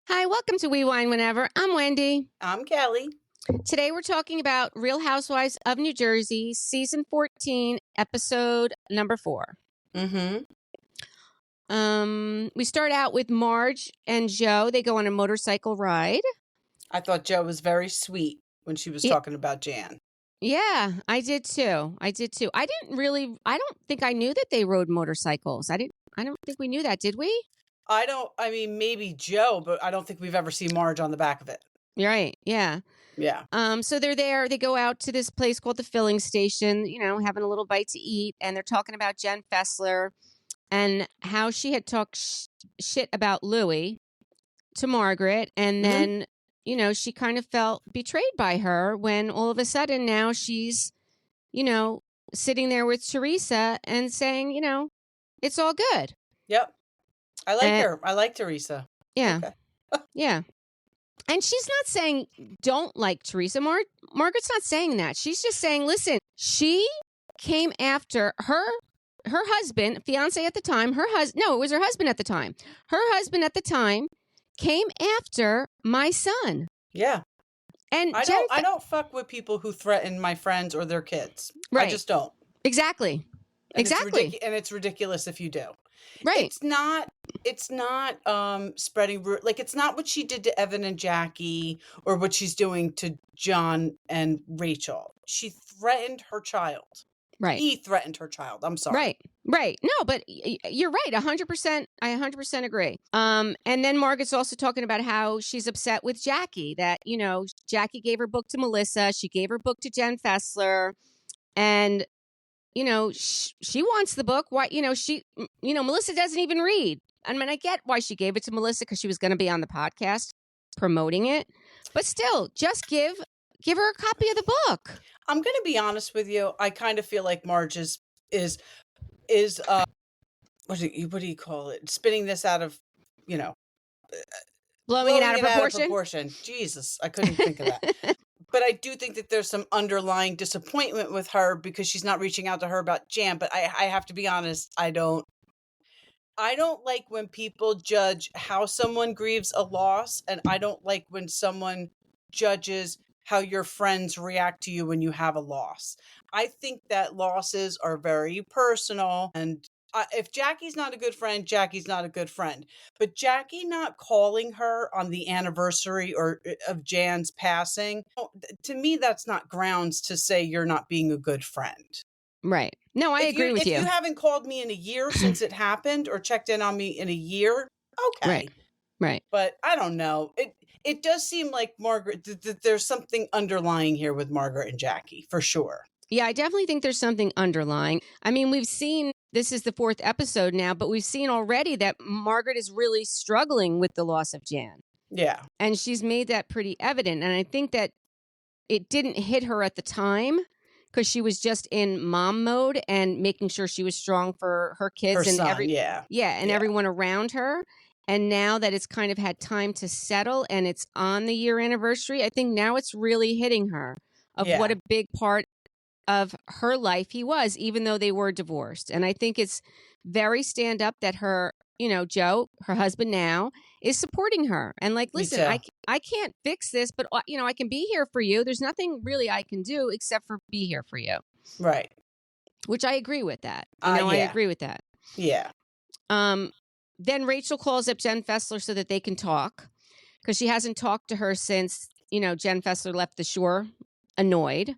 Hi, welcome to We Wine Whenever. I'm Wendy. I'm Kelly. Today we're talking about Real Housewives of New Jersey, Season 14, Episode number 4. Mm-hmm. We start out with Marge and Joe. They go on a motorcycle ride. I thought Joe was very sweet when she was talking about Jan. Yeah, I did too. I don't think I knew that they rode motorcycles. I don't think we knew that, did we? I mean, maybe Joe, but I don't think we've ever seen Marge on the back of it. You're right. Yeah. Yeah. So they're there. They go out to this place called the filling station, having a little bite to eat. And they're talking about Jenn Fessler and how she had talked shit about Louis to Margaret. And then, she kind of felt betrayed by her when all of a sudden now she's, sitting there with Teresa and saying, it's all good. Yep. I like her. I like Teresa. Yeah. Okay. Yeah. And she's not saying don't like Teresa. Margaret's not saying that. She's just saying, listen, she came after her husband, fiance at the time, it was her husband at the time. Her husband at the time came after my son. Yeah. And I don't fuck with people who threaten my friends or their kids. Right. I just don't. Exactly. And it's ridiculous if you do. Right. It's not spreading like it's not what she did to Evan and Jackie or what she's doing to John and Rachel. She threatened her child. Right. He threatened her child. I'm sorry. Right. No, but you're right. 100%. I 100% agree. And then Margaret's also talking about how she's upset with Jackie that, Jackie gave her book to Melissa. She gave her book to Jenn Fessler. And she wants the book. Why, Melissa doesn't even read. I mean, I get why she gave it to Melissa because she was going to be on the podcast promoting it. But still, just give her a copy of the book. I'm going to be honest with you. I kind of feel like Marge is what do you call it? Spinning this out of, blowing it out of proportion. Out of proportion. Jesus, I couldn't think of that. But I do think that there's some underlying disappointment with her because she's not reaching out to her about Jan. But I have to be honest, I don't like when people judge how someone grieves a loss. And I don't like when someone judges how your friends react to you when you have a loss. I think that losses are very personal. And if Jackie's not a good friend, Jackie's not a good friend. But Jackie not calling her on the anniversary of Jan's passing, to me, that's not grounds to say you're not being a good friend. Right. No, I agree with you. If you haven't called me in a year since it happened or checked in on me in a year, okay. Right. But I don't know. It does seem like Margaret, there's something underlying here with Margaret and Jackie, for sure. Yeah, I definitely think there's something underlying. I mean, we've seen, this is the 4th episode now, but we've seen already that Margaret is really struggling with the loss of Jan. Yeah. And she's made that pretty evident. And I think that it didn't hit her at the time because she was just in mom mode and making sure she was strong for her kids her and son, everyone around her. And now that it's kind of had time to settle and it's on the year anniversary, I think now it's really hitting her of what a big part of her life he was, even though they were divorced. And I think it's very stand up that her, Joe, her husband now, is supporting her. And like, listen, I can't fix this, but I can be here for you. There's nothing really I can do except for be here for you. Right. Which I agree with that. I agree with that. Yeah. Then Rachel calls up Jenn Fessler so that they can talk because she hasn't talked to her since, Jenn Fessler left the shore annoyed.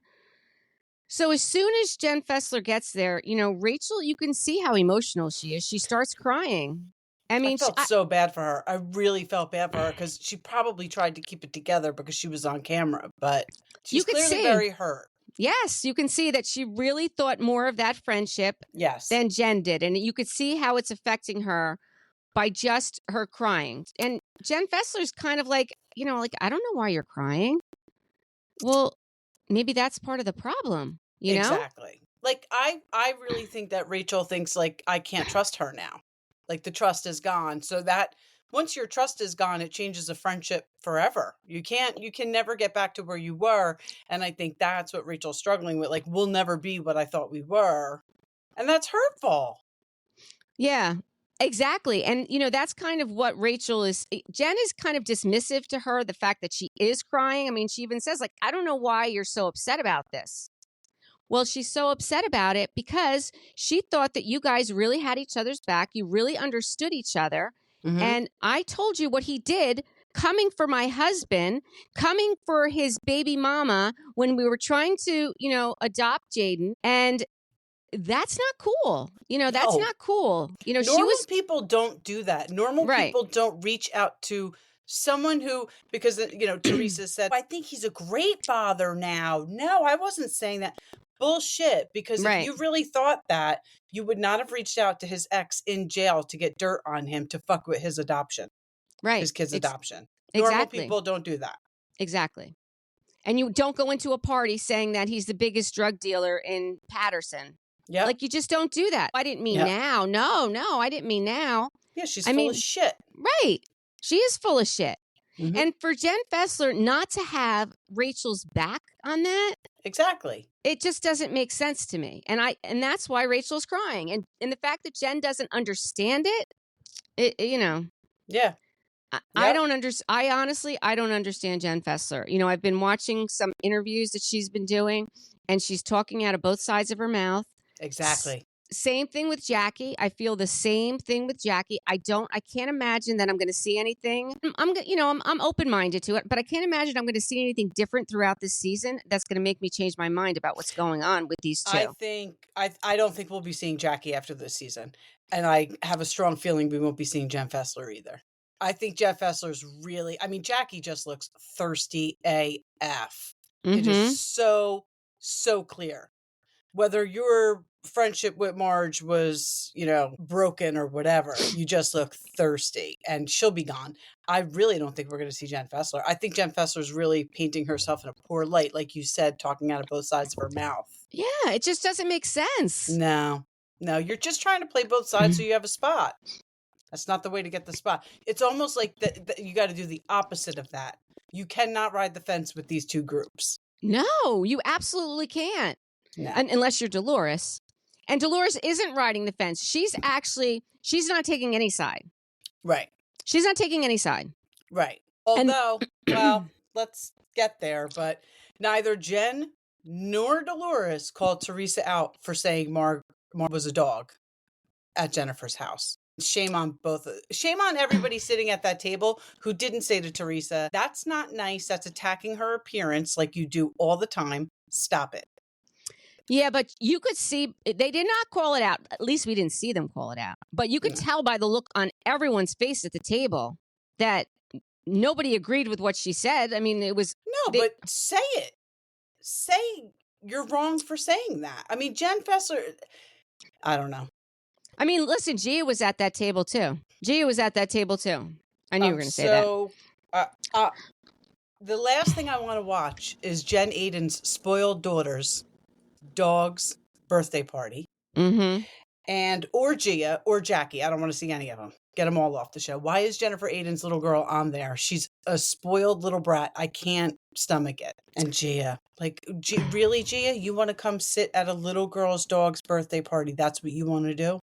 So as soon as Jenn Fessler gets there, Rachel, you can see how emotional she is. She starts crying. I mean, I felt so bad for her. I really felt bad for her because she probably tried to keep it together because she was on camera, but she's clearly very hurt. Yes, you can see that she really thought more of that friendship than Jen did. And you could see how it's affecting her by just her crying. And Jenn Fessler's kind of like, I don't know why you're crying. Well, maybe that's part of the problem, you know? Exactly. Like, I really think that Rachel thinks, like, I can't trust her now. Like, the trust is gone. So that once your trust is gone, it changes a friendship forever. You can never get back to where you were. And I think that's what Rachel's struggling with. Like, we'll never be what I thought we were. And that's hurtful. Yeah. Exactly. And, that's kind of what Rachel is. Jenn is kind of dismissive to her, the fact that she is crying. I mean, she even says, like, I don't know why you're so upset about this. Well, she's so upset about it because she thought that you guys really had each other's back. You really understood each other. Mhm. And I told you what he did, coming for my husband, coming for his baby mama when we were trying to, adopt Jaden. And that's not cool. That's No. not cool. She Normal was people don't do that. Normal Right. people don't reach out to someone who, because, Teresa said, I think he's a great father now. No, I wasn't saying that. Bullshit. Because Right. if you really thought that, you would not have reached out to his ex in jail to get dirt on him to fuck with his adoption. Right. His kid's adoption. Normal Exactly. people don't do that. Exactly. And you don't go into a party saying that he's the biggest drug dealer in Patterson. Yeah. Like, you just don't do that. I didn't mean now. No, I didn't mean now. Yeah, she's full of shit. Right. She is full of shit. Mhm. And for Jenn Fessler not to have Rachel's back on that, Exactly. it just doesn't make sense to me. And that's why Rachel's crying. And the fact that Jenn doesn't understand it, Yeah. I honestly, I don't understand Jenn Fessler. I've been watching some interviews that she's been doing, and she's talking out of both sides of her mouth. Exactly. Same thing with Jackie. I feel the same thing with Jackie. I can't imagine that I'm going to see anything. I'm open-minded to it, but I can't imagine I'm going to see anything different throughout this season that's going to make me change my mind about what's going on with these two. I don't think we'll be seeing Jackie after this season. And I have a strong feeling we won't be seeing Jenn Fessler either. I think Jenn Fessler's really, Jackie just looks thirsty AF. It is so, so clear. Whether your friendship with Marge was, broken or whatever, you just look thirsty, and she'll be gone. I really don't think we're going to see Jenn Fessler. I think Jenn Fessler's really painting herself in a poor light, like you said, talking out of both sides of her mouth. Yeah, it just doesn't make sense. No, you're just trying to play both sides so you have a spot. That's not the way to get the spot. It's almost like you got to do the opposite of that. You cannot ride the fence with these two groups. No, you absolutely can't. No. Unless you're Delores. And Delores isn't riding the fence. She's not taking any side. Right. She's not taking any side. Right. Although, let's get there. But neither Jenn nor Delores called Teresa out for saying Marg was a dog at Jennifer's house. Shame on everybody sitting at that table who didn't say to Teresa, that's not nice. That's attacking her appearance like you do all the time. Stop it. Yeah, but you could see they did not call it out. At least we didn't see them call it out. But you could tell by the look on everyone's face at the table that nobody agreed with what she said. It was but say it. Say you're wrong for saying that. Jenn Fessler, I don't know. Listen, Gia was at that table too. I knew you were going to say that. The last thing I want to watch is Jenn Aydin's spoiled daughter's dog's birthday party. Mm-hmm. And or Gia or Jackie. I don't want to see any of them. Get them all off the show. Why is Jennifer Aydin's little girl on there? She's a spoiled little brat. I can't stomach it. And Gia. Really, Gia? You want to come sit at a little girl's dog's birthday party? That's what you want to do?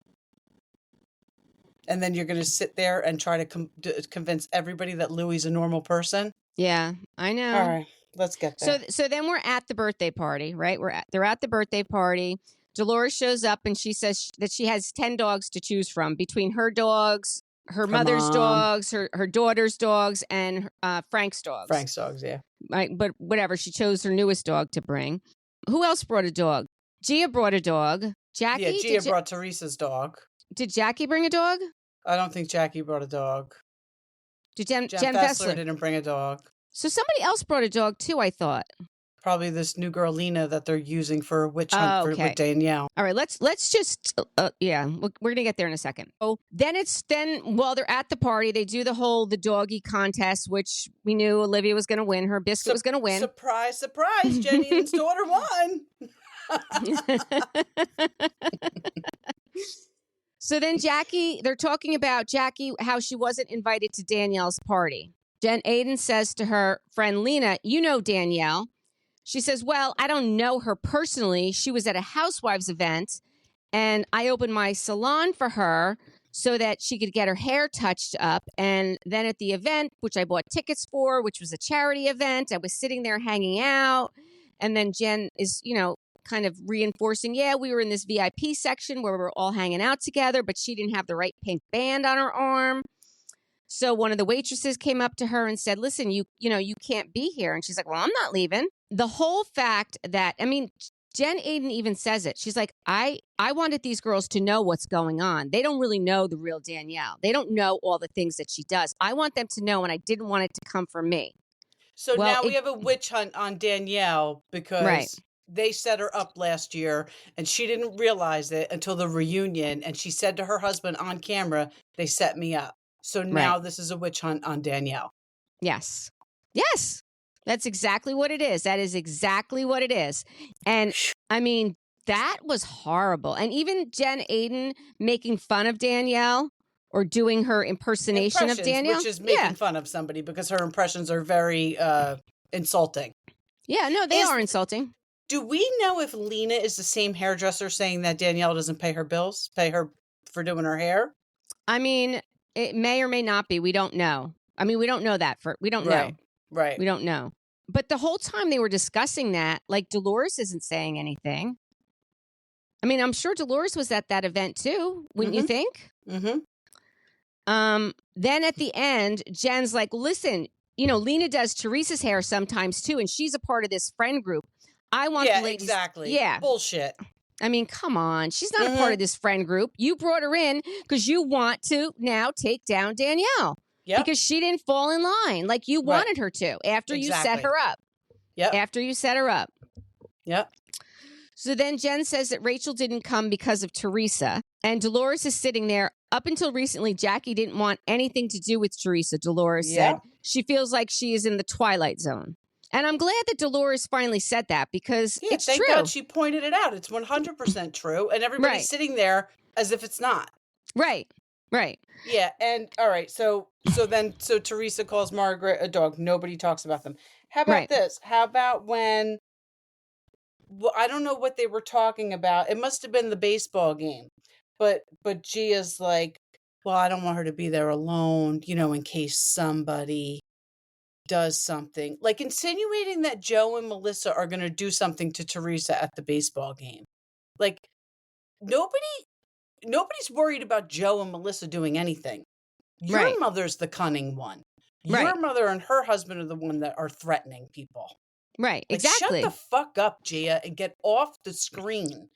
And then you're going to sit there and try to convince everybody that Louie's a normal person? Yeah, I know. All right, let's get there. So then we're at the birthday party, right? They're at the birthday party. Delores shows up and she says that she has 10 dogs to choose from between her dogs, her mother's dogs, her daughter's dogs, and Frank's dogs. Frank's dogs, yeah. Right, but whatever. She chose her newest dog to bring. Who else brought a dog? Gia brought a dog. Jackie? Yeah, Gia brought Teresa's dog. Did Jackie bring a dog? I don't think Jackie brought a dog. Did Jenn Fessler didn't bring a dog. So somebody else brought a dog too, I thought. Probably this new girl, Lena, that they're using for a witch hunt with Danielle. All right, let's just, we're going to get there in a second. Oh, then while they're at the party, they do the doggy contest, which we knew Olivia was going to win. Her Biscuit was going to win. Surprise, surprise. Jenn Aydin's daughter won. So then they're talking about Jackie, how she wasn't invited to Danielle's party. Jenn Aydin says to her friend Lena, you know Danielle. She says, well, I don't know her personally. She was at a Housewives event, and I opened my salon for her. so that she could get her hair touched up. And then at the event, which I bought tickets for, which was a charity event, I was sitting there hanging out. And then Jenn is, kind of reinforcing, we were in this VIP section where we were all hanging out together, but she didn't have the right pink band on her arm. So one of the waitresses came up to her and said, listen, you can't be here. And she's like, well, I'm not leaving. The whole fact that, Jenn Aydin even says it. She's like, I wanted these girls to know what's going on. They don't really know the real Danielle. They don't know all the things that she does. I want them to know, and I didn't want it to come from me. So now we have a witch hunt on Danielle because they set her up last year and she didn't realize it until the reunion. And she said to her husband on camera, they set me up. So now this is a witch hunt on Danielle. Yes. Yes. That's exactly what it is. That is exactly what it is. And that was horrible. And even Jenn Aydin making fun of Danielle or doing her impersonation of Danielle. Which is making fun of somebody because her impressions are very insulting. Yeah, no, they are insulting. Do we know if Lena is the same hairdresser saying that Danielle doesn't pay her for doing her hair? It may or may not be. We don't know. We don't know that. We don't know. Right. We don't know. But the whole time they were discussing that, like Delores isn't saying anything. I'm sure Delores was at that event too, wouldn't you think? Mm-hmm. Then at the end, Jen's like, listen, Lena does Teresa's hair sometimes too, and she's a part of this friend group. I want the ladies. Exactly. Yeah. Bullshit. Come on. She's not a part of this friend group. You brought her in because you want to now take down Danielle. Yep. Because she didn't fall in line like you wanted her to after you set her up. Yep. After you set her up. Yep. So then Jenn says that Rachel didn't come because of Teresa. And Delores is sitting there. Up until recently, Jackie didn't want anything to do with Teresa, Delores said. She feels like she is in the Twilight Zone. And I'm glad that Delores finally said that because it's thank true. God she pointed it out. It's 100% true. And everybody's sitting there as if it's not. Right. Yeah. And all right. So Teresa calls Margaret a dog. Nobody talks about them. How about this? How about when, I don't know what they were talking about. It must have been the baseball game. But Gia's like, well, I don't want her to be there alone, in case somebody does something, like insinuating that Joe and Melissa are going to do something to Teresa at the baseball game. Like nobody's worried about Joe and Melissa doing anything. Your mother's the cunning one. Your mother and her husband are the one that are threatening people. Right. Like, exactly. Shut the fuck up, Gia, and get off the screen.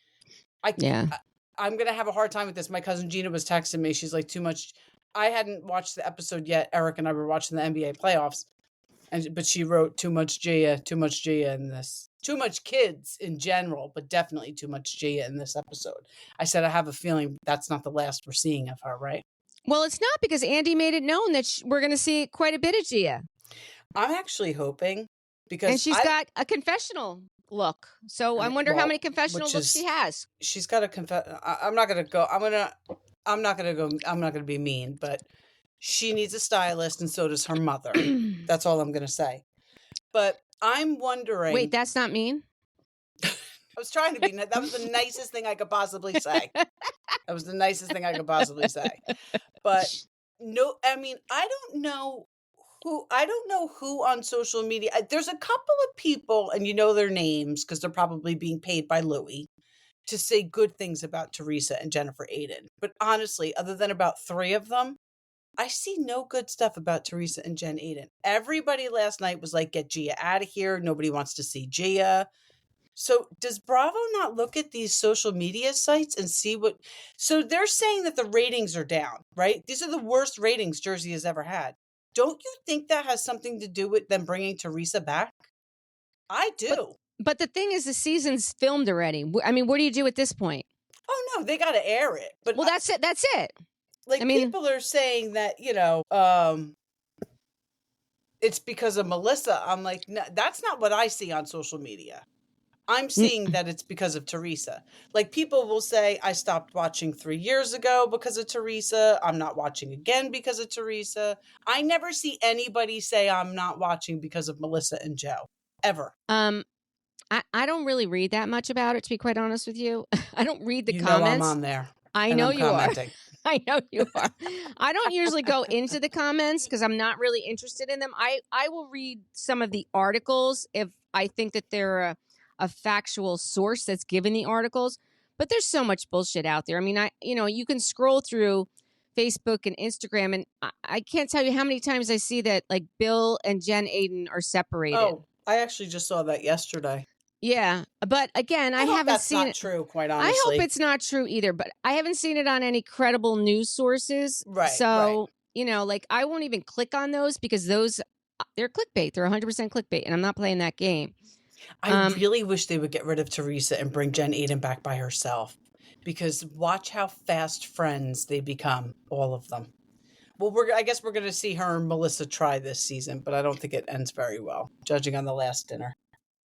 I'm going to have a hard time with this. My cousin Gina was texting me. She's like, too much. I hadn't watched the episode yet. Eric and I were watching the NBA playoffs. But she wrote too much Gia in this. Too much kids in general, but definitely too much Gia in this episode. I said, I have a feeling that's not the last we're seeing of her, right? Well, it's not because Andy made it known that we're going to see quite a bit of Gia. I'm actually hoping because... And she's got a confessional look. So I wonder how many confessional looks she has. She's got a I'm not going to go. I'm not going to be mean, but she needs a stylist and so does her mother. That's all I'm going to say. But I'm wondering... Wait, that's not mean? I was trying to be... That was the nicest thing I could possibly say. That was the nicest thing I could possibly say. But no, I don't know who on social media. There's a couple of people, and you know their names because they're probably being paid by Louis to say good things about Teresa and Jennifer Aydin. But honestly, other than about 3 of them, I see no good stuff about Teresa and Jenn Aydin. Everybody last night was like, get Gia out of here. Nobody wants to see Gia. So does Bravo not look at these social media sites and see what... So they're saying that the ratings are down, right? These are the worst ratings Jersey has ever had. Don't you think that has something to do with them bringing Teresa back? I do. But the thing is, the season's filmed already. What do you do at this point? Oh, no, they got to air it. But that's it. That's it. Like, people are saying that, it's because of Melissa. I'm like, no, that's not what I see on social media. I'm seeing that it's because of Teresa. Like, people will say, I stopped watching 3 years ago because of Teresa. I'm not watching again because of Teresa. I never see anybody say I'm not watching because of Melissa and Joe. Ever. I don't really read that much about it, to be quite honest with you. I don't read the you comments. Know I'm on there. I know you are. I know you are. I don't usually go into the comments because I'm not really interested in them. I will read some of the articles if I think that they're a factual source that's given the articles. But there's so much bullshit out there. I mean, you can scroll through Facebook and Instagram, and I can't tell you how many times I see that like Bill and Jenn Aydin are separated. Oh, I actually just saw that yesterday. Yeah, but again, I hope haven't that's seen not it. true, quite honestly. I hope it's not true either, but I haven't seen it on any credible news sources. Right. So, like I won't even click on those because they're clickbait. They're 100% clickbait, and I'm not playing that game. I really wish they would get rid of Teresa and bring Jenn Aydin back by herself, because watch how fast friends they become, all of them. Well, I guess we're going to see her and Melissa try this season, but I don't think it ends very well, judging on the last dinner.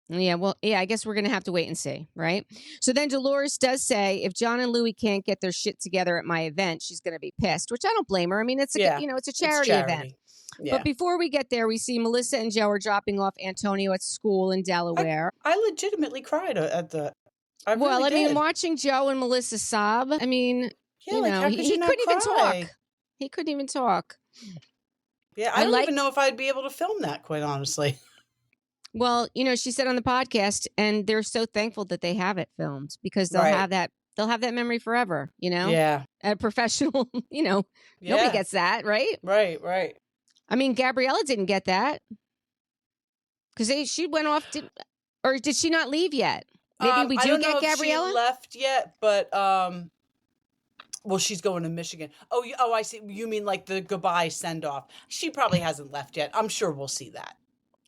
Yeah, well, I guess we're going to have to wait and see, right? So then Delores does say if John and Louis can't get their shit together at my event, she's going to be pissed, which I don't blame her. I mean, it's a charity event. Yeah. But before we get there, we see Melissa and Joe are dropping off Antonio at school in Delaware. I legitimately cried at the... I mean, watching Joe and Melissa sob, I mean, he couldn't even talk. He couldn't even talk. Yeah, I don't even know if I'd be able to film that, quite honestly. Well, she said on the podcast, and they're so thankful that they have it filmed because they'll have that memory forever, Yeah. A professional, nobody gets that, right? Right. I mean, Gabriella didn't get that because she went off, or did she not leave yet? Maybe we do get Gabriella. She left yet, but well, she's going to Michigan. Oh, I see. You mean like the goodbye send off? She probably hasn't left yet. I'm sure we'll see that.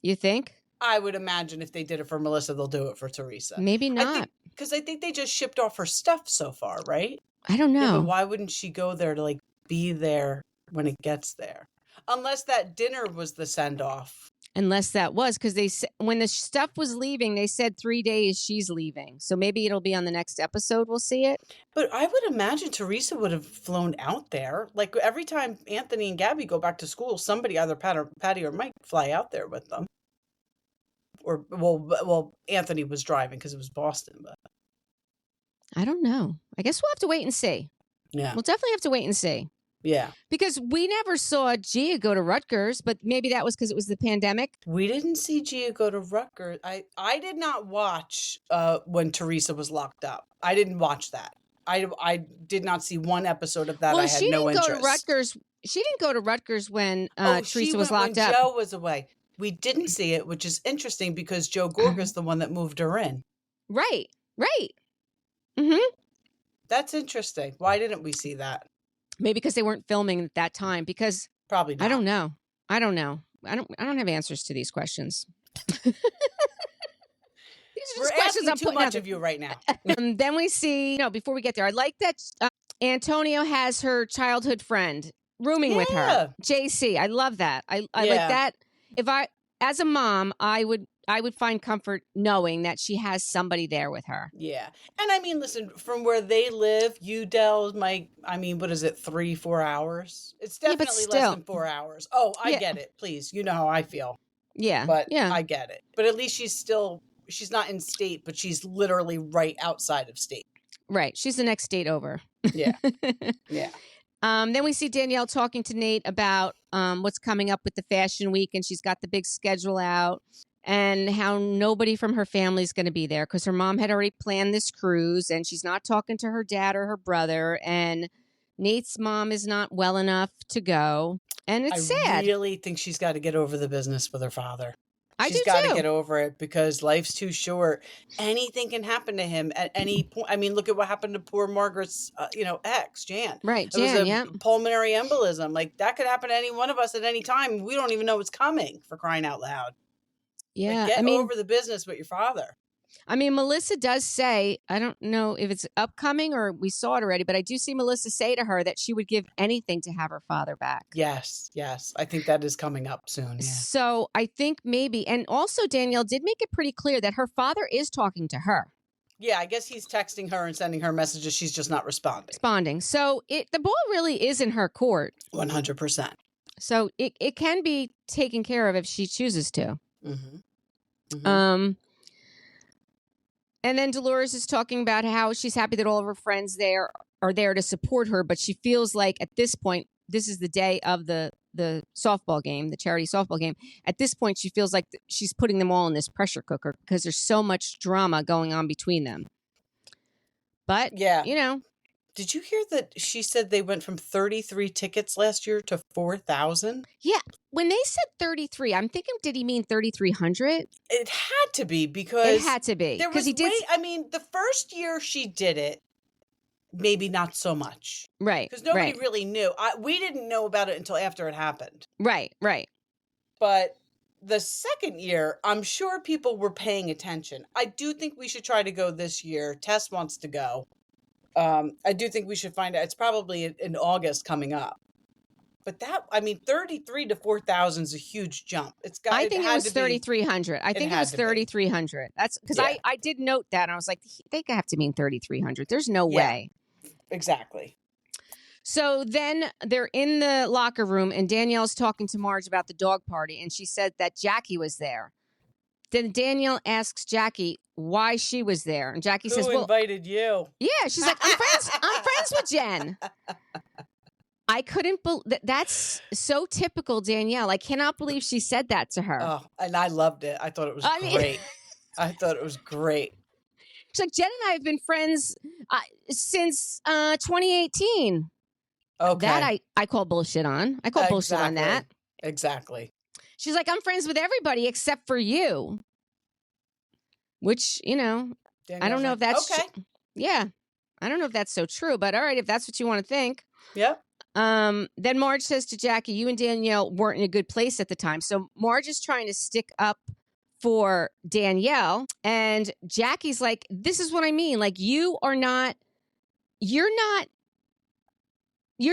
You think? I would imagine if they did it for Melissa, they'll do it for Teresa. Maybe not, because I think they just shipped off her stuff so far, right? I don't know. Yeah, but why wouldn't she go there to be there when it gets there? Unless that dinner was the send off. Unless that was because when the stuff was leaving, they said 3 days she's leaving. So maybe it'll be on the next episode. We'll see it. But I would imagine Teresa would have flown out there. Like every time Anthony and Gabby go back to school, somebody, either Patty or Mike, fly out there with them. Or well, Anthony was driving because it was Boston, but I don't know. I guess we'll have to wait and see. Yeah, we'll definitely have to wait and see. Yeah, because we never saw Gia go to Rutgers, but maybe that was because it was the pandemic. We didn't see Gia go to Rutgers. I did not watch when Teresa was locked up. I didn't watch that. I did not see one episode of that. Well, I had no interest. Go to Rutgers. She didn't go to Rutgers when Teresa was locked up. Joe was away. We didn't see it, which is interesting because Joe Gorga's the one that moved her in. Right. Mm-hmm. That's interesting. Why didn't we see that? Maybe because they weren't filming at that time. Because probably not. I don't know. I don't have answers to these questions. These are questions I'm putting much of you right now. Then we see. Before we get there, I like that Antonio has her childhood friend rooming with her, JC. I love that. I like that. If as a mom, I would find comfort knowing that she has somebody there with her. Yeah. And I mean, listen, from where they live, Udell, what is it, 3-4 hours? It's definitely less than 4 hours. Oh, I get it. Please. You know how I feel. Yeah. But I get it. But at least she's not in state, but she's literally right outside of state. Right. She's the next state over. Yeah. Yeah. Then we see Danielle talking to Nate about what's coming up with the fashion week, and she's got the big schedule out, and how nobody from her family is going to be there because her mom had already planned this cruise, and she's not talking to her dad or her brother, and Nate's mom is not well enough to go, and it's sad. I really think she's got to get over the business with her father. She's got to get over it because life's too short. Anything can happen to him at any point. I mean, look at what happened to poor Margaret's, ex, Jan. Right, Jan, it was a pulmonary embolism. Like, that could happen to any one of us at any time. We don't even know it's coming, for crying out loud. Yeah, get over the business with your father. I mean, Melissa does say, I don't know if it's upcoming or we saw it already, but I do see Melissa say to her that she would give anything to have her father back. Yes. I think that is coming up soon. Yeah. So I think maybe, and also Danielle did make it pretty clear that her father is talking to her. Yeah, I guess he's texting her and sending her messages. She's just not responding. So the ball really is in her court. 100%. So it can be taken care of if she chooses to. Mm-hmm. Mm-hmm. And then Delores is talking about how she's happy that all of her friends there are there to support her, but she feels like at this point, this is the day of the softball game, the charity softball game. At this point, she feels like she's putting them all in this pressure cooker because there's so much drama going on between them. But, Yeah. you know. Did you hear that she said they went from 33 tickets last year to 4,000? Yeah. When they said 33, I'm thinking, did he mean 3,300? It had to be because... It had to be. There was he did. I mean, the first year she did it, maybe not so much. Right. Because nobody really knew. We didn't know about it until after it happened. Right. But the second year, I'm sure people were paying attention. I do think we should try to go this year. Tess wants to go. I do think we should find out. It's probably in August coming up. But 33 to 4,000 is a huge jump. I think it was 3,300. I think it was 3,300. That's because I did note that. And I was like, they have to mean 3,300. There's no way. Exactly. So then they're in the locker room and Danielle's talking to Marge about the dog party. And she said that Jackie was there. Then Danielle asks Jackie why she was there. And Jackie says, Who invited you? Yeah, she's like, I'm friends with Jenn. I couldn't believe that's so typical Danielle. I cannot believe she said that to her. Oh, and I loved it. I thought it was great. I thought it was great. She's like, Jenn and I have been friends since 2018. Okay. That I call bullshit on. I call bullshit on that. Exactly. She's like, I'm friends with everybody except for you. Which, Danielle's I don't know if that's okay. Yeah. I don't know if that's so true, but all right, if that's what you want to think. Yep. Then Marge says to Jackie, you and Danielle weren't in a good place at the time. So Marge is trying to stick up for Danielle. And Jackie's like, this is what I mean. Like, you're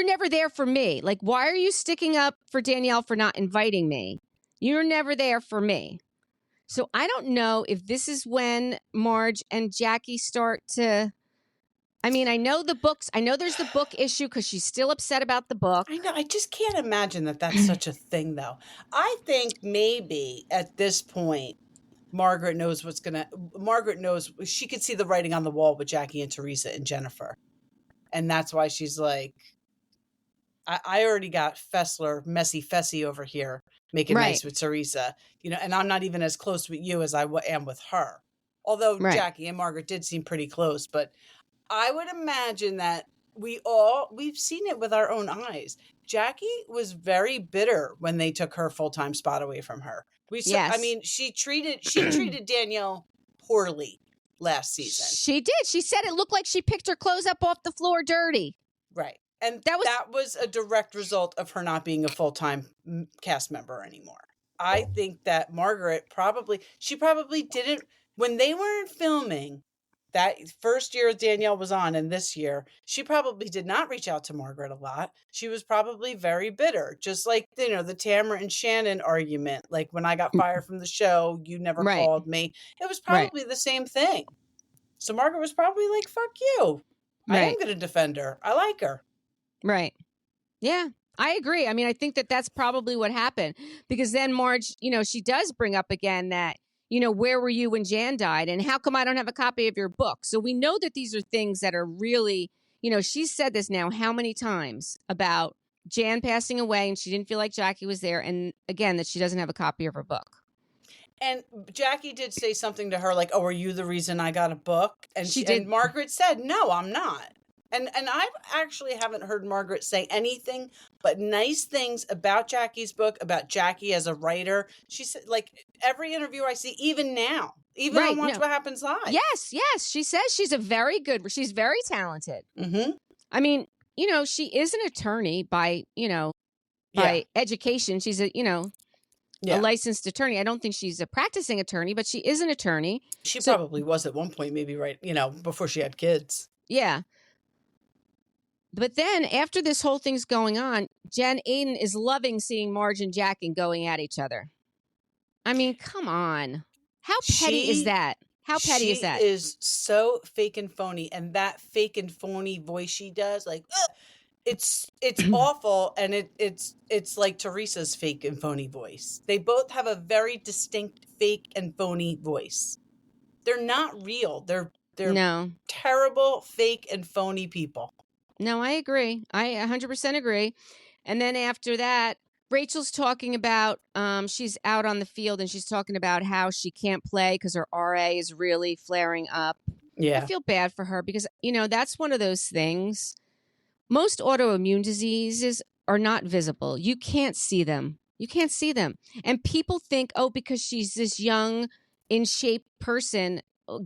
never there for me. Like, why are you sticking up for Danielle for not inviting me? You're never there for me. So I don't know if this is when Marge and Jackie start to... I mean, I know there's the book issue because she's still upset about the book. I know. I just can't imagine that that's such a thing, though. I think maybe at this point, Margaret knows she could see the writing on the wall with Jackie and Teresa and Jennifer. And that's why she's like, I already got Fessler, messy Fessy over here, making nice with Teresa, and I'm not even as close with you as I am with her. Although Jackie and Margaret did seem pretty close, but I would imagine that we've seen it with our own eyes. Jackie was very bitter when they took her full-time spot away from her. I mean, she treated Danielle poorly last season. She did. She said it looked like she picked her clothes up off the floor dirty. Right. And that was a direct result of her not being a full-time cast member anymore. I think that Margaret probably didn't, when they weren't filming that first year Danielle was on and this year, she probably did not reach out to Margaret a lot. She was probably very bitter, just like, the Tamara and Shannon argument. Like, when I got fired from the show, you never called me. It was probably the same thing. So Margaret was probably like, fuck you. I am going to defend her. I like her. Right. Yeah, I agree. I mean, I think that that's probably what happened because then Marge, she does bring up again that, where were you when Jan died? And how come I don't have a copy of your book? So we know that these are things that are really, she's said this now how many times about Jan passing away and she didn't feel like Jackie was there. And again, that she doesn't have a copy of her book. And Jackie did say something to her like, oh, are you the reason I got a book? And she did. And Margaret said, no, I'm not. And I actually haven't heard Margaret say anything but nice things about Jackie's book, about Jackie as a writer. She said, like, every interview I see, even now, on Watch What Happens Live. Yes. She says she's she's very talented. Mm-hmm. I mean, she is an attorney by education. She's a licensed attorney. I don't think she's a practicing attorney, but she is an attorney. She probably was at one point, maybe before she had kids. Yeah. But then after this whole thing's going on, Jenn Aydin is loving seeing Marge and Jackie going at each other. I mean, come on. How petty is that? How petty is that? She is so fake and phony. And that fake and phony voice she does, like, it's awful. And it's like Teresa's fake and phony voice. They both have a very distinct fake and phony voice. They're not real. They're No. terrible, fake, and phony people. No, I agree. I 100% agree. And then after that, Rachel's talking about she's out on the field and she's talking about how she can't play because her RA is really flaring up. I feel bad for her because, that's one of those things. Most autoimmune diseases are not visible. You can't see them. And people think, because she's this young, in shape person,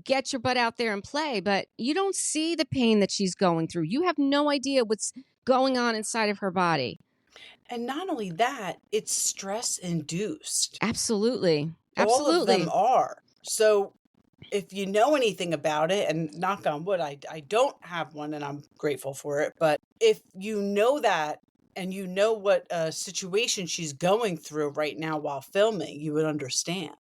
get your butt out there and play. But you don't see the pain that she's going through. You have no idea what's going on inside of her body. And not only that, it's stress induced. Absolutely. All of them are. So if you know anything about it, and knock on wood, I don't have one and I'm grateful for it. But if you know that and you know what situation she's going through right now while filming, you would understand.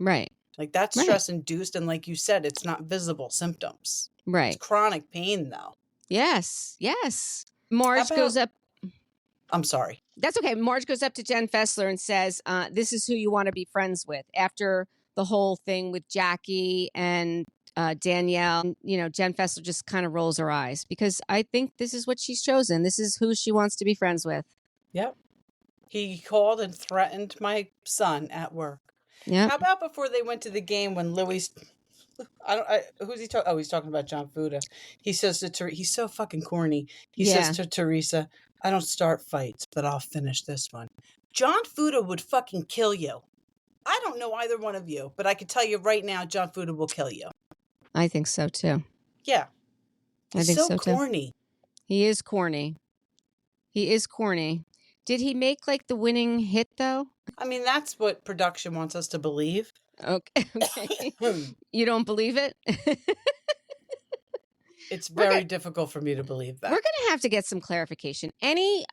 Right. Like that's stress induced. And like you said, it's not visible symptoms. Right. It's chronic pain though. Yes. Marge goes up. I'm sorry. That's okay. Marge goes up to Jenn Fessler and says, this is who you want to be friends with. After the whole thing with Jackie and Danielle, Jenn Fessler just kind of rolls her eyes because I think this is what she's chosen. This is who she wants to be friends with. Yep. He called and threatened my son at work. Yeah. How about before they went to the game when Louis... who's he talking? Oh, he's talking about John Fuda. He says to he's so fucking corny. He says to Teresa, I don't start fights, but I'll finish this one. John Fuda would fucking kill you. I don't know either one of you, but I can tell you right now, John Fuda will kill you. I think so too. Yeah. I think so corny. Too. He is corny. Did he make like the winning hit though? I mean, that's what production wants us to believe. Okay. You don't believe it? It's very difficult for me to believe that. We're going to have to get some clarification. Any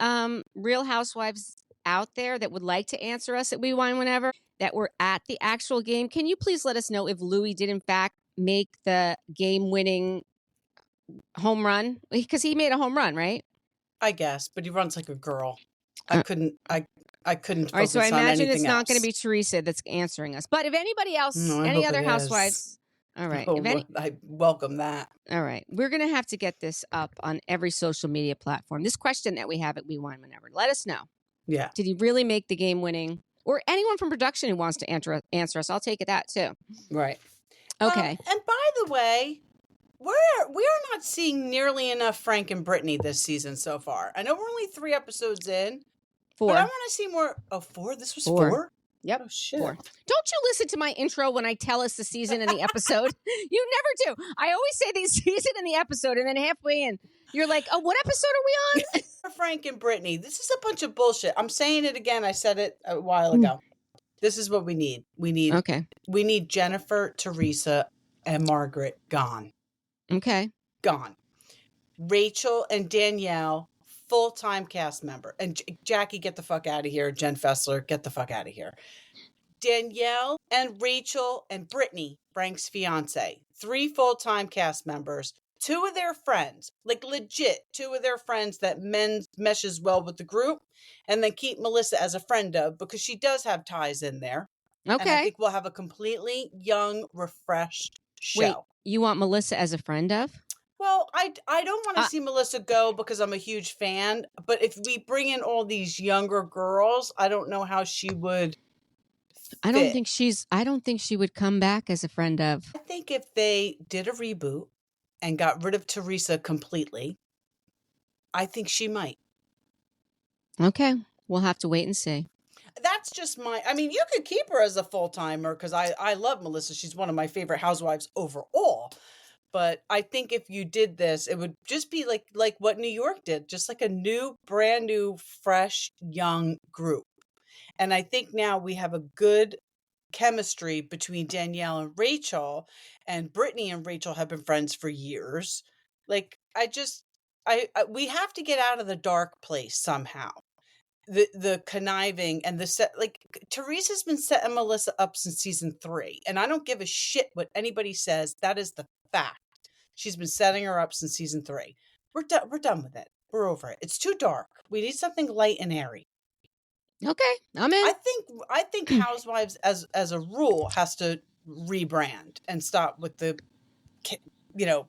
Real Housewives out there that would like to answer us at We Wine Whenever that were at the actual game, can you please let us know if Louis did in fact make the game-winning home run? Because he made a home run, right? I guess, but he runs like a girl. I couldn't focus all right, so I imagine it's not going to be be Teresa that's answering us. But if anybody else, any other housewives... All right. I welcome that. All right. We're going to have to get this up on every social media platform. This question that we have at We Wine Whenever. Let us know. Yeah. Did he really make the game winning? Or anyone from production who wants to answer us. I'll take that too. Right. Okay. And by the way, we are not seeing nearly enough Frank and Brittany this season so far. I know we're only 3 episodes in. 4. But I want to see more. Oh, 4? This was 4? Yep. Oh, shit. 4. Don't you listen to my intro when I tell us the season and the episode? You never do. I always say the season and the episode, and then halfway in, you're like, oh, what episode are we on? Frank and Brittany. This is a bunch of bullshit. I'm saying it again. I said it a while ago. This is what we need. We need Jennifer, Teresa, and Margaret gone. Okay. Gone. Rachel and Danielle, full-time cast member. And Jackie, get the fuck out of here. Jenn Fessler, get the fuck out of here. Danielle and Rachel and Brittany, Frank's fiance. 3 full-time cast members. 2 of their friends, like legit 2 of their friends that meshes well with the group. And then keep Melissa as a friend of, because she does have ties in there. Okay. And I think we'll have a completely young, refreshed show. Wait, you want Melissa as a friend of? Well, I don't want to see Melissa go because I'm a huge fan. But if we bring in all these younger girls, I don't know how she would fit. I don't think she would come back as a friend of. I think if they did a reboot and got rid of Teresa completely, I think she might. Okay. We'll have to wait and see. That's just you could keep her as a full-timer because I love Melissa. She's one of my favorite housewives overall. But I think if you did this, it would just be like what New York did, just like a brand new, fresh, young group. And I think now we have a good chemistry between Danielle and Rachel, and Brittany and Rachel have been friends for years. Like, we have to get out of the dark place somehow. The conniving and the set, like Teresa's been setting Melissa up since season 3, and I don't give a shit what anybody says. That is the fact. She's been setting her up since season 3. We're done with it. We're over it. It's too dark. We need something light and airy. Okay, I'm in. I think Housewives as a rule has to rebrand and stop with the, you know,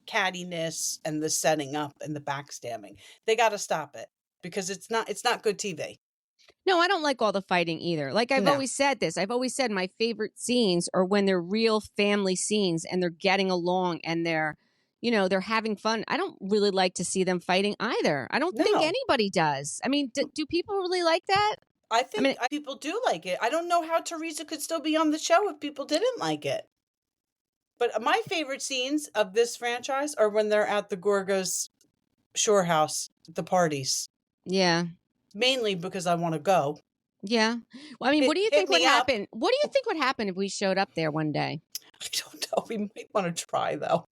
cattiness and the setting up and the backstabbing. They got to stop it because it's not good TV. No, I don't like all the fighting either. Like I've No. always said this. I've always said my favorite scenes are when they're real family scenes and they're getting along and they're, they're having fun. I don't really like to see them fighting either. I don't think No. anybody does. I mean, do people really like that? I think people do like it. I don't know how Teresa could still be on the show if people didn't like it. But my favorite scenes of this franchise are when they're at the Gorga's shore house, the parties. Yeah. Mainly because I want to go. Yeah. Well, I mean, what do you think would happen? What do you think would happen if we showed up there one day? I don't know. We might want to try, though.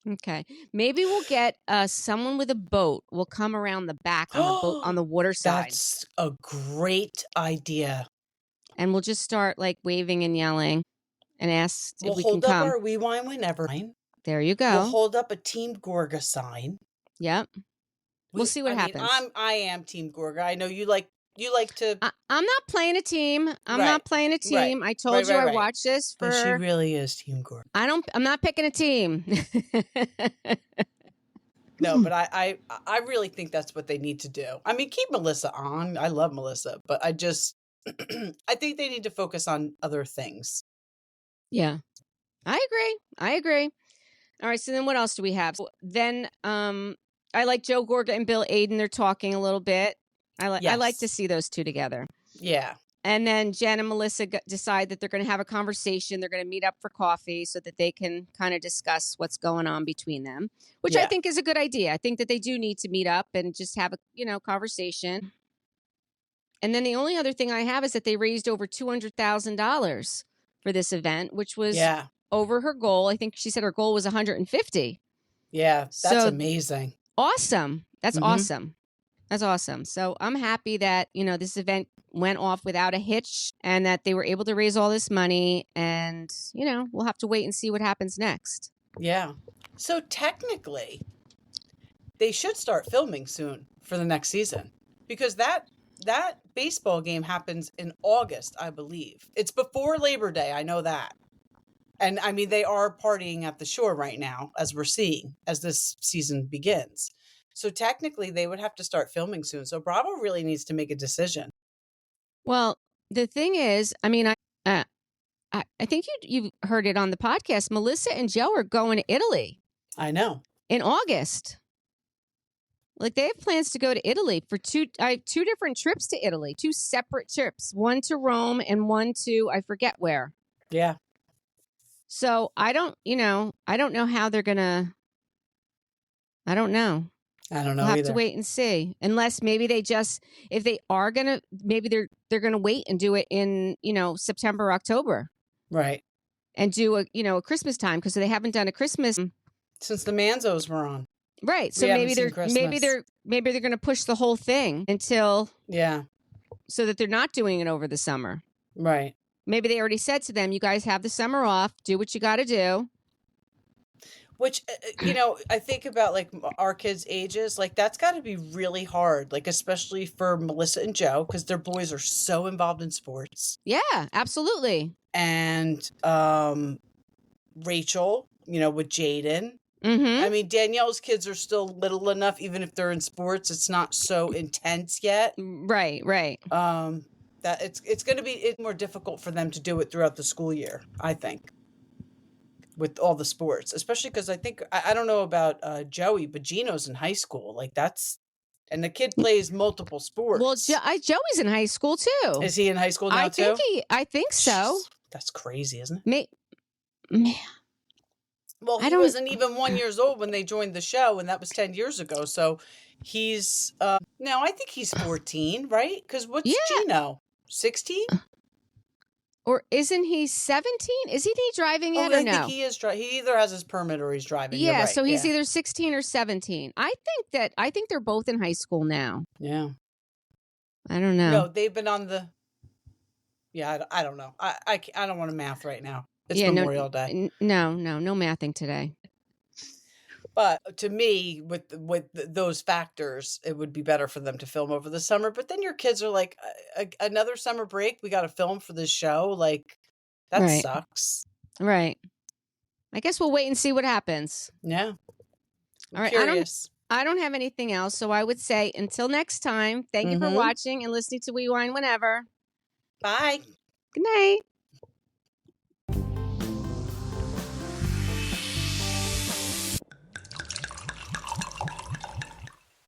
Okay. Maybe we'll get someone with a boat. We'll come around the back on the boat on the water side. That's a great idea. And we'll just start like waving and yelling and ask if we can come. We'll hold up our We Wine Whenever sign. There you go. We'll hold up a Team Gorga sign. Yep. We'll see what happens. I am Team Gorga. I know you like to. I'm not playing a team. I'm not playing a team. I told you I watched this for. But she really is Team Gorga. I'm not picking a team. No, but I really think that's what they need to do. I mean, keep Melissa on. I love Melissa, but I just I think they need to focus on other things. Yeah, I agree. All right. So then, what else do we have? Then, I like Joe Gorga and Bill Aydin. They're talking a little bit. I like to see those two together. Yeah. And then Jenn and Melissa decide that they're going to have a conversation. They're going to meet up for coffee so that they can kind of discuss what's going on between them, which I think is a good idea. I think that they do need to meet up and just have a conversation. And then the only other thing I have is that they raised over $200,000 for this event, which was over her goal. I think she said her goal was 150. Yeah, that's amazing. Awesome. That's awesome. That's awesome. So I'm happy that, this event went off without a hitch and that they were able to raise all this money. And, we'll have to wait and see what happens next. Yeah. So technically, they should start filming soon for the next season because that baseball game happens in August, I believe. It's before Labor Day. I know that. And I mean, they are partying at the shore right now, as we're seeing, as this season begins. So technically, they would have to start filming soon. So Bravo really needs to make a decision. Well, the thing is, I mean, I think you heard it on the podcast. Melissa and Joe are going to Italy. I know. In August. Like, they have plans to go to Italy for two different trips to Italy, 2 separate trips, one to Rome and one to, I forget where. Yeah. So I don't know how they're going to, I don't know. I don't know We'll have either. to wait and see. Unless maybe if they are going to, maybe they're going to wait and do it in, September, October. Right. And do a Christmas time because they haven't done a Christmas since the Manzos were on. Right. So maybe they're going to push the whole thing until so that they're not doing it over the summer. Right. Maybe they already said to them, you guys have the summer off, do what you got to do. Which, I think about like our kids' ages, like that's got to be really hard, like especially for Melissa and Joe, because their boys are so involved in sports. Yeah, absolutely. And Rachel, with Jaden. Mm-hmm. I mean, Danielle's kids are still little enough, even if they're in sports, it's not so intense yet. Right. That it's going to be more difficult for them to do it throughout the school year, I think, with all the sports, especially because I think, I don't know about Joey, but Gino's in high school. Like and the kid plays multiple sports. Well, Joey's in high school too. Is he in high school now too? I think so. That's crazy, isn't it? Well, he wasn't even 1 year old when they joined the show, and that was 10 years ago. So he's now I think he's 14, right? Because what's Gino? 16? Or isn't he 17? Isn't he driving yet or no? I think he is driving. He either has his permit or he's driving. Yeah, right. So he's either 16 or 17. I think they're both in high school now. Yeah. I don't know. No, they've been on the. Yeah, I don't know. I don't want to math right now. It's Memorial Day. No mathing today. But to me, with those factors, it would be better for them to film over the summer. But then your kids are like, another summer break, we got to film for this show. Like, that sucks. Right. I guess we'll wait and see what happens. Yeah. All right. Curious. I don't have anything else. So I would say until next time, thank you for watching and listening to We Wine Whenever. Bye. Good night.